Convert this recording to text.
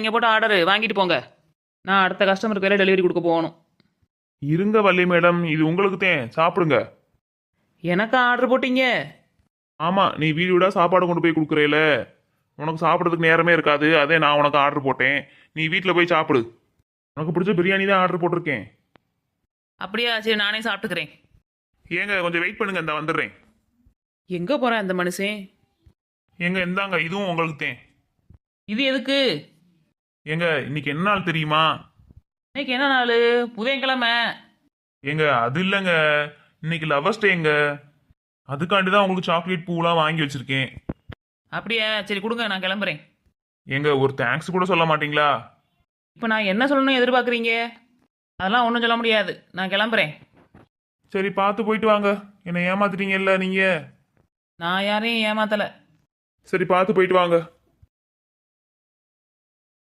நீங்கள் போட்டு ஆர்டரு வாங்கிட்டு போங்க. நான் அடுத்த கஸ்டமருக்கு வேலை டெலிவரி கொடுக்க போகணும். இருங்க வள்ளி மேடம், இது உங்களுக்கு தான், சாப்பிடுங்க. எனக்கா ஆர்டர் போட்டீங்க? ஆமா, நீ வீடு வீடா சாப்பாடு கொண்டு போய் கொடுக்குறேல, உனக்கு சாப்பிட்றதுக்கு நேரமே இருக்காது, அதே நான் உனக்கு ஆர்டர் போட்டேன். நீ வீட்டில் போய் சாப்பிடு. உனக்கு பிடிச்ச பிரியாணி தான் ஆர்டர் போட்டிருக்கேன். அப்படியா, சரி நானே சாப்பிட்டுக்கிறேன். ஏங்க கொஞ்சம் வெயிட் பண்ணுங்க, இந்த வந்துடுறேன். எங்கே போகிறேன் அந்த மனுஷன்? ஏங்க இந்தாங்க, இதுவும் உங்களுக்கு தான். இது எதுக்கு? ஏங்க இன்னைக்கு என்ன நாள் தெரியுமா? இன்னைக்கு என்ன நாள்? புதன்கிழமை. ஏங்க அது இல்லைங்க, இன்னைக்கு லவர்ஸ் டேங்க. அதுக்காண்டி தான் உங்களுக்கு சாக்லேட் பூலாம் வாங்கி வச்சிருக்கேன். அப்படியா, சரி கொடுங்க, நான் கிளம்புறேன். ஏங்க ஒரு தேங்க்ஸ் கூட சொல்ல மாட்டீங்களா? இப்போ நான் என்ன சொல்லணும்னு எதிர்பார்க்குறீங்க? அதெல்லாம் ஒன்றும் சொல்ல முடியாது, நான் கிளம்புறேன். சரி பார்த்து போயிட்டு வாங்க, என்னை ஏமாத்திட்டீங்கல்ல நீங்க. நான் யாரையும் ஏமாத்தலை. சரி பார்த்து போயிட்டு வாங்க.